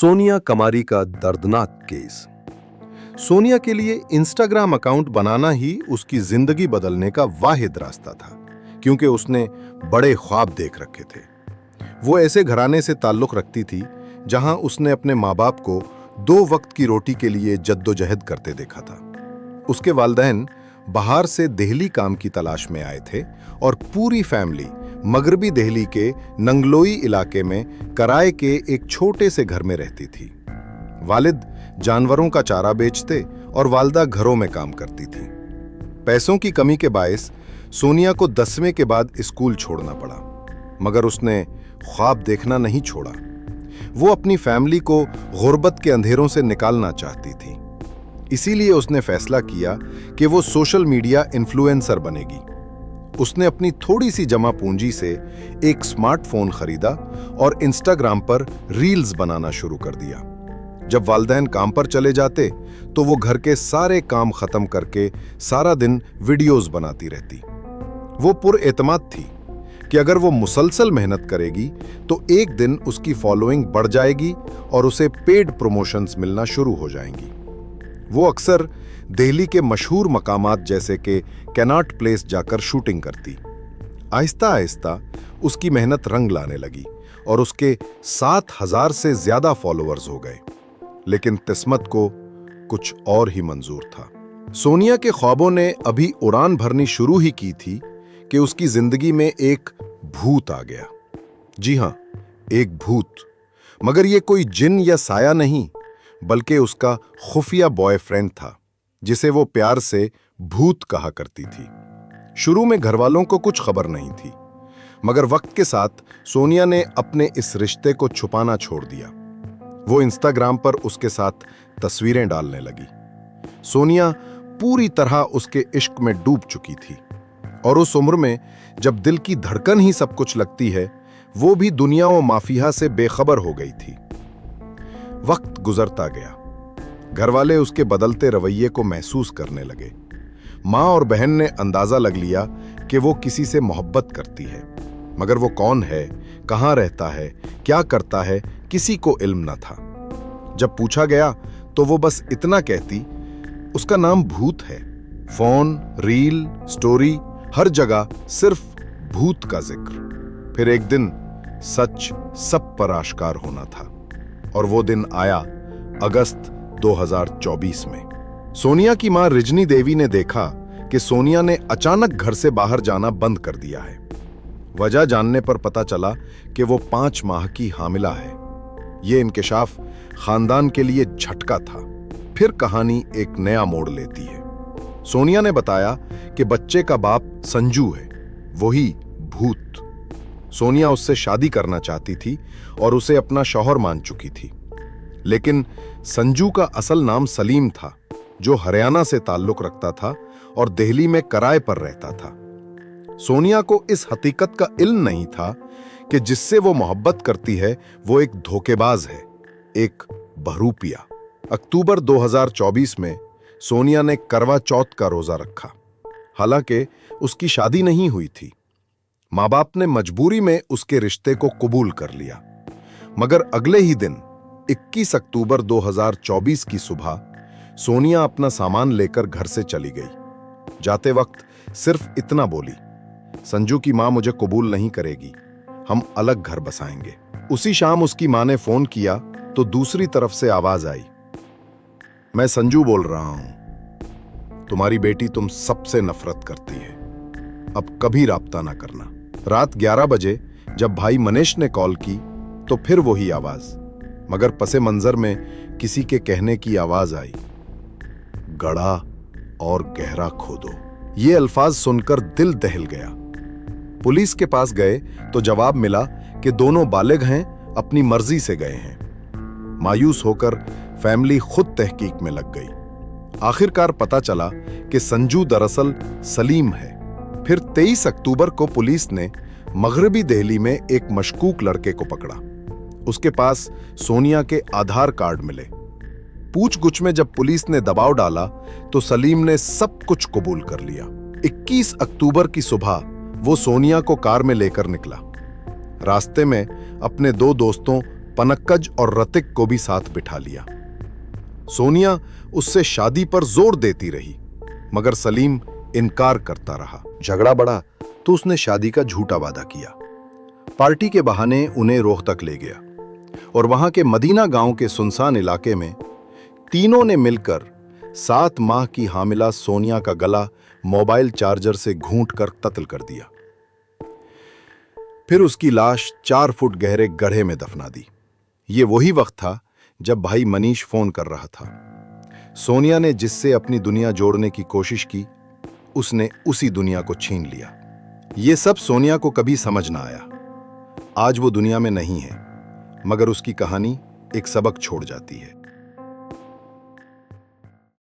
सोनिया कमारी का दर्दनाक केस। सोनिया के लिए इंस्टाग्राम अकाउंट बनाना ही उसकी जिंदगी बदलने का वाहिद रास्ता था, क्योंकि उसने बड़े ख्वाब देख रखे थे। वो ऐसे घराने से ताल्लुक रखती थी जहां उसने अपने माँ बाप को 2 वक्त की रोटी के लिए जद्दोजहद करते देखा था। उसके वालिदैन बाहर से दिल्ली काम की तलाश में आए थे और पूरी फैमिली मगरबी दिल्ली के नंगलोई इलाके में किराए के एक छोटे से घर में रहती थी। वालिद जानवरों का चारा बेचते और वालदा घरों में काम करती थी। पैसों की कमी के बायस सोनिया को 10वीं के बाद स्कूल छोड़ना पड़ा, मगर उसने ख्वाब देखना नहीं छोड़ा। वो अपनी फैमिली को गुर्बत के अंधेरों से निकालना चाहती थी। इसीलिए उसने फैसला किया कि वो सोशल मीडिया इन्फ्लुएंसर बनेगी। उसने अपनी थोड़ी सी जमा पूंजी से एक स्मार्टफोन खरीदा और इंस्टाग्राम पर रील्स बनाना शुरू कर दिया। जब वालिदैन काम पर चले जाते तो वो घर के सारे काम खत्म करके सारा दिन वीडियोस बनाती रहती। वो पुरएतमाद थी कि अगर वो मुसलसल मेहनत करेगी तो एक दिन उसकी फॉलोइंग बढ़ जाएगी और उसे पेड प्रमोशंस मिलना शुरू हो जाएंगी। वो अक्सर दिल्ली के मशहूर मकामात जैसे कि कैनॉट प्लेस जाकर शूटिंग करती। आहिस्ता आहिस्ता उसकी मेहनत रंग लाने लगी और उसके 7,000 से ज्यादा फॉलोअर्स हो गए। लेकिन किस्मत को कुछ और ही मंजूर था। सोनिया के ख्वाबों ने अभी उड़ान भरनी शुरू ही की थी कि उसकी जिंदगी में एक भूत आ गया। जी हां, एक भूत, मगर यह कोई जिन या साया नहीं, बल्कि उसका खुफिया बॉयफ्रेंड था, जिसे वो प्यार से भूत कहा करती थी। शुरू में घरवालों को कुछ खबर नहीं थी, मगर वक्त के साथ सोनिया ने अपने इस रिश्ते को छुपाना छोड़ दिया। वो इंस्टाग्राम पर उसके साथ तस्वीरें डालने लगी। सोनिया पूरी तरह उसके इश्क में डूब चुकी थी, और उस उम्र में जब दिल की धड़कन ही सब कुछ लगती है, वो भी दुनिया और माफिया से बेखबर हो गई थी। वक्त गुजरता गया। घरवाले उसके बदलते रवैये को महसूस करने लगे। माँ और बहन ने अंदाजा लग लिया कि वो किसी से मोहब्बत करती है, मगर वो कौन है, कहाँ रहता है, क्या करता है, किसी को इल्म न था। जब पूछा गया तो वो बस इतना कहती, उसका नाम भूत है। फोन, रील, स्टोरी, हर जगह सिर्फ भूत का जिक्र। फिर एक दिन सच सब पर आश्कार होना था, और वो दिन आया अगस्त 2024 में। सोनिया की मां रजनी देवी ने देखा कि सोनिया ने अचानक घर से बाहर जाना बंद कर दिया है। वजह जानने पर पता चला कि वो 5 माह की हामिला है। यह इंकिशाफ खानदान के लिए झटका था। फिर कहानी एक नया मोड़ लेती है। सोनिया ने बताया कि बच्चे का बाप संजू है, वही भूत। सोनिया उससे शादी करना चाहती थी और उसे अपना शौहर मान चुकी थी, लेकिन संजू का असल नाम सलीम था, जो हरियाणा से ताल्लुक रखता था और दिल्ली में किराए पर रहता था। सोनिया को इस हकीकत का इल्म नहीं था कि जिससे वो मोहब्बत करती है वो एक धोखेबाज है, एक बहरूपिया। अक्टूबर 2024 में सोनिया ने करवा चौथ का रोजा रखा। हालांकि उसकी शादी नहीं हुई थी। माँ बाप ने मजबूरी में उसके रिश्ते को कबूल कर लिया, मगर अगले ही दिन 21 अक्टूबर 2024 की सुबह सोनिया अपना सामान लेकर घर से चली गई। जाते वक्त सिर्फ इतना बोली, संजू की मां मुझे कबूल नहीं करेगी, हम अलग घर बसाएंगे। उसी शाम उसकी मां ने फोन किया तो दूसरी तरफ से आवाज आई, मैं संजू बोल रहा हूं, तुम्हारी बेटी तुम सबसे नफरत करती है, अब कभी राब्ता ना करना। रात 11 बजे जब भाई मनीष ने कॉल की तो फिर वही आवाज, मगर पसे मंजर में किसी के कहने की आवाज आई, गड़ा और गहरा खोदो। ये अल्फाज सुनकर दिल दहल गया। पुलिस के पास गए तो जवाब मिला कि दोनों बालिग हैं, अपनी मर्जी से गए हैं। मायूस होकर फैमिली खुद तहकीक में लग गई। आखिरकार पता चला कि संजू दरअसल सलीम है। फिर 23 अक्टूबर को पुलिस ने मगरबी दिल्ली में एक मशकूक लड़के को पकड़ा। उसके पास सोनिया के आधार कार्ड मिले। पूछगुछ में जब पुलिस ने दबाव डाला तो सलीम ने सब कुछ कबूल कर लिया। 21 अक्टूबर की सुबह वो सोनिया को कार में लेकर निकला। रास्ते में अपने 2 दोस्तों पनक्कज और रतिक को भी साथ बिठा लिया। सोनिया उससे शादी पर जोर देती रही, मगर सलीम इनकार करता रहा। झगड़ा बढ़ा तो उसने शादी का झूठा वादा किया। पार्टी के बहाने उन्हें रोहतक ले गया और वहां के मदीना गांव के सुनसान इलाके में तीनों ने मिलकर 7 माह की हामिला सोनिया का गला मोबाइल चार्जर से घूंट कर कत्ल कर दिया। फिर उसकी लाश 4 फुट गहरे गड्ढे में दफना दी। ये वही वक्त था जब भाई मनीष फोन कर रहा था। सोनिया ने जिससे अपनी दुनिया जोड़ने की कोशिश की, उसने उसी दुनिया को छीन लिया। ये सब सोनिया को कभी समझ ना आया। आज वो दुनिया में नहीं है, मगर उसकी कहानी एक सबक छोड़ जाती है।